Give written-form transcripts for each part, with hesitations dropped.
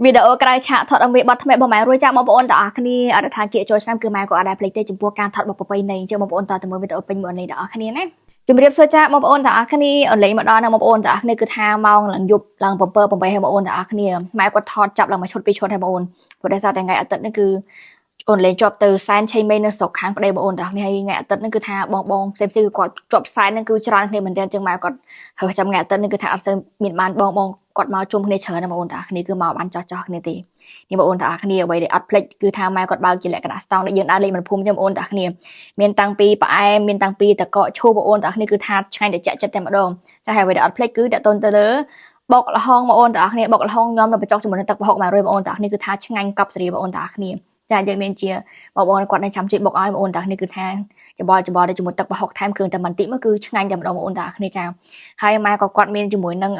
វីដេអូក្រៅឆាកថតអំពីបទថ្មីរបស់ម៉ែរួយចាបងប្អូនទាំងអស់គ្នាអត់ថាគៀកចូលឆ្នាំគឺម៉ែក៏អត់ដែរភ្លេចទេចំពោះការថតរបស់ប្រពៃណីអញ្ចឹងបងប្អូនតើទៅមើលវីដេអូពេញមួយនេះទាំងអស់គ្នាណាជំរាបសួរចាបងប្អូនទាំងអស់គ្នាអលេងមកដល់នៅបងប្អូនទាំងអស់គ្នាគឺថាម៉ោងឡើងយប់ឡើង7 8ហើយបងប្អូនទាំងអស់គ្នាម៉ែគាត់ថតចាប់ឡើងមួយឈុតពីរឈុតហើយបងប្អូនព្រោះដោយសារតែថ្ងៃអាទិត្យនេះគឺអូនលេងជាប់ទៅសែនឆេងមេនៅស្រុកខាងប្តីបងប្អូនទាំងនេះហើយថ្ងៃអាទិត្យនេះគឺថាបងផ្សេងៗគឺគាត់ជាប់សែនហ្នឹងគឺច្រើនគ្នាមែនទែនអញ្ចឹងម៉ែគាត់ហើយចាំថ្ងៃអាទិត្យនេះគឺថាអត់សូវមានបានបងគាត់មកជុំគ្នាច្រើនណាបងប្អូនទាំងគ្នាគឺមកបានចោះគ្នាទេនេះបងប្អូនទាំងគ្នាអ្វីដែលអត់ភ្លេចគឺថាម៉ែគាត់បើកជាលក្ខណៈស្តង់ដែលយើងដើរលេងមិនភូមិទេបងប្អូនទាំងគ្នាមានតាំងពីផ្អែមមានតាំងពីតកកឈូបងប្អូនទាំងគ្នាគឺថាឆ្ងាញ់តែចិត្តតែម្ដងចាហើយអ្វីដែលអត់ភ្លេចគឺតើតូនទៅលើបុកលហុងបងប្អូនទាំងគ្នាបុកលហុងញោមទៅបញ្ចុកជាមួយនឹងទឹកប្រហុកម៉ែរួយបងប្អូនទាំងគ្នាគឺថាឆ្ងាញ់កប់សេរីបងប្អូនទាំងគ្នាចាយើងមានជាបងប្អូនគាត់នឹងចាំជួយបុកឲ្យបងប្អូនទាំងគ្នាគឺថាច្បល់ទៅជាមួយទឹកប្រហុកថែមគ្រឿងតែបន្តិចមកគឺឆ្ងាញ់តែម្ដងបងប្អូនទាំងគ្នាចាហើយម៉ែក៏គាត់មានជាមួយនឹង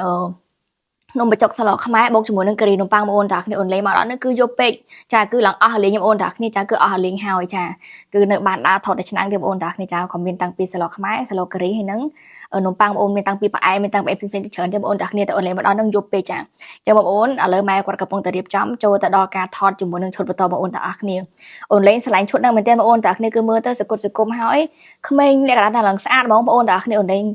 នំបញ្ចុកស្លខ្មែរបូកជាមួយនឹងការីនំប៉័ងបងប្អូនតាគ្នាអូនលេងមកដល់នេះគឺយកពេកចាគឺឡើងអស់លេងបងប្អូនតាគ្នាចាគឺអស់លេងហើយចាគឺនៅបានដើរថតតែឆ្នាំងទេបងប្អូនតាគ្នាចាក៏មានតាំងពីស្លខ្មែរស្លការីហើយនឹងនំប៉័ងបងប្អូនមានតាំងពីផ្អែមមានតាំងពីផ្សេងៗច្រើនទេបងប្អូនតាគ្នាតែអូនលេងមកដល់នឹងយកពេកចាចឹងបងប្អូនឥឡូវម៉ែគាត់កំពុងតែរៀបចំចូលទៅដល់ការថតជាមួយនឹងឈុតបន្តបងប្អូនតាគ្នាអូនលេងឆ្លាញ់ឈុតហ្នឹងមែនទេបងប្អូនតាគ្នាគឺមើលទៅសកុតសគុំហើយក្មេងលក្ខណៈថាឡើងស្អាតបងប្អូនតាគ្នាអូនលេង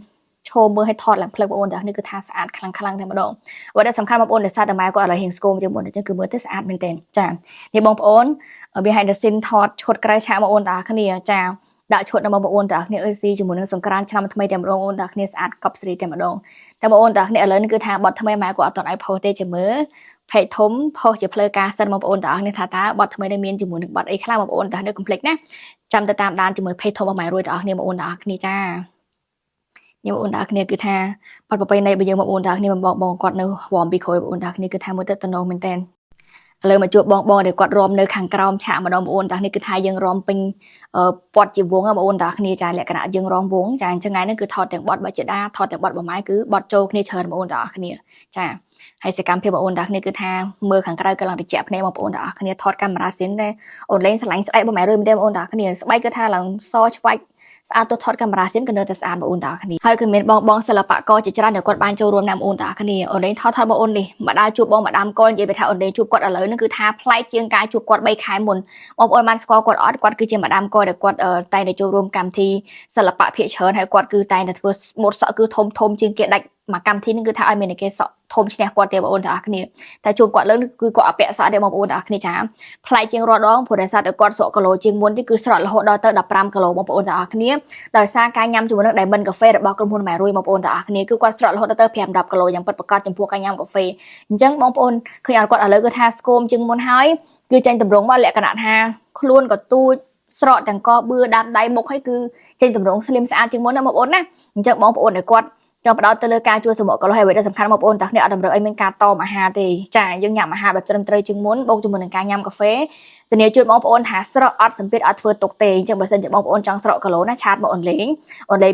ឈោមើលឲ្យថតឡើងភ្លឹកបងប្អូនទាំងនេះគឺថាស្អាតខ្លាំងតែម្ដងអ្វីដែលសំខាន់បងប្អូនដែលសារតែម៉ែគាត់ឥឡូវហៀងស្គមជាមួយអញ្ចឹងគឺមើលទៅស្អាតមែនទែនចានេះបងប្អូន behind the scene ថតឈុតក្រៅឆាកបងប្អូនទាំងគ្នាចាដាក់ឈុតដល់បងប្អូនទាំងគ្នាអើយស៊ីជាមួយនឹងសង្ក្រានឆ្នាំថ្មីតែម្ដងបងប្អូនទាំងគ្នាស្អាតកប់ស្រីតែម្ដងតែបងប្អូនទាំងគ្នាឥឡូវនេះគឺថាបត់ថ្មីម៉ែគាត់អត់ទាន់ឲ្យផុសទេចាំមើលផេកធំផុសជាផ្លូវការសិនបងប្អូនទាំងគ្នាថាតើបត់ថ្មីនេះមានជាមួយនឹងបត់អីខ្លះបងប្អូនទាំងគ្នាកុំភ្លេចណាចាំទៅតាមដានជាមួយផេកធំរបស់ម៉ែរួយទាំងគ្នាបងប្អូនទាំងគ្នាចានេះបងប្អូនទាំងគ្នាគឺថាបទប្រពៃណីរបស់យើងបងប្អូនទាំងគ្នាបងគាត់នៅវ៉ាំពីក្រោយបងប្អូនទាំងគ្នាគឺថាមើលទៅតំណងមែនតើឥឡូវមកជួបបងដែលគាត់រំនៅខាងក្រោមឆាកម្ដងបងប្អូនទាំងនេះគឺថាយើងរំពេញពាត់ជាវងបងប្អូនទាំងគ្នាចាលក្ខណៈយើងរំវងចាអញ្ចឹងថ្ងៃនេះគឺថតទាំងបត់បច្ចេដាថតទាំងបត់បម៉ែគឺបត់ចូលគ្នាច្រើនបងប្អូនទាំងគ្នាចាហើយសកម្មភាពបងប្អូនទាំងគ្នាគឺថាមើលខាងក្រៅកន្លងតិចភ្នែកបងប្អូនទាំងគ្នាថតកាមេរ៉ាស៊ីនតែអូនលេងឆ្លាញ់ស្បែកបងម៉ែរួយមែនទេបងប្អូនទាំងគ្នាស្បែកគឺថាឡើងសឆ្វាច់ស្អាតទៅថតកាមេរ៉ាស៊ីនក៏នៅតែស្អាតបងប្អូនទាំងគ្នាហើយគឺមានបងសិល្បករជាច្រើនដែលគាត់បានចូលរួមណាបងប្អូនទាំងគ្នាអូនលេងថតបងប្អូននេះម្ដាយជួបបងម្ដាមកូននិយាយថាអូនលេងជួបគាត់ឥឡូវនេះគឺថាប្លែកជាងការជួបគាត់3ខែមុនបងប្អូនបានស្គាល់គាត់អត់គាត់គឺជាម្ដាមកូនដែលគាត់តែងតែចូលរួមកម្មវិធីសិល្បៈភាគច្រើនហើយគាត់គឺតែងតែធ្វើម៉ូតសក់គឺធំជាងគេដាច់មកកម្មវិធីនេះគឺថាឲ្យមានគេសក់ធំឈ្នះគាត់ទេបងប្អូនទាំងអស់គ្នាតែជួបគាត់លើគឺគាត់អពាក់សក់ទេបងប្អូនទាំងអស់គ្នាចាប្លែកជាងរាល់ដងព្រោះដោយសារតែគាត់សក់គីឡូជាងមុននេះគឺស្រករហូតដល់ទៅ15គីឡូបងប្អូនទាំងអស់គ្នាដោយសារការញ៉ាំជាមួយនឹង Diamond Cafe របស់ក្រុមហ៊ុនម៉ែរួយបងប្អូនទាំងអស់គ្នាគឺគាត់ស្រករហូតដល់ទៅ5 10គីឡូយ៉ាងពិតប្រាកដចំពោះការញ៉ាំកាហ្វេអញ្ចឹងបងប្អូនឃើញអត់គាត់ឥឡូវគឺថាស្គមជាងមុនហើយគឺចេញតម្រងមកលក្ខណៈថាខ្លួនក៏ទូចស្រកទាំងកបឿដាំដៃមុខហើយគឺចេញតម្រងស្លីមស្អាតជាងមុនណាបងប្អូនណាអញ្ចឹងបងប្អូនដែលគាត់ចាំបដោតទៅលើការជួយសម្រួលក៏ហើយអ្វីដែលសំខាន់បងប្អូនទាំងគ្នាអត់តម្រូវឲ្យមានការតមអាហារទេចាយើងញ៉ាំអាហារបែបត្រឹមត្រូវជាងមុនបូកជាមួយនឹងការញ៉ាំកាហ្វេធានាជួយបងប្អូនថាស្រកអត់សម្ពាធអត់ធ្វើទុកទេអញ្ចឹងបើសិនជាបងប្អូនចង់ស្រកគីឡូណាឆាតមកអូនលេង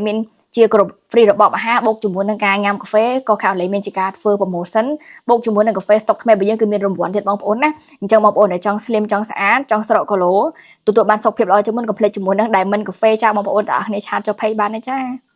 មានជាគ្រប់ free របបអាហារបូកជាមួយនឹងការញ៉ាំកាហ្វេក៏ខាងលេងមានជាការធ្វើ promotion បូកជាមួយនឹងកាហ្វេ stock ថ្មីរបស់យើងគឺមានរង្វាន់ទៀតបងប្អូនណាអញ្ចឹងបងប្អូនដែលចង់ slim ចង់ស្អាតចង់ស្រកគីឡូទទួលបានសុខភាពល្អជាងមុនកុំភ្លេចជាមួយនឹង Diamond Cafe ចាបងប្អូនទាំងអស់គ្នាឆាតចុះ page បានទេចា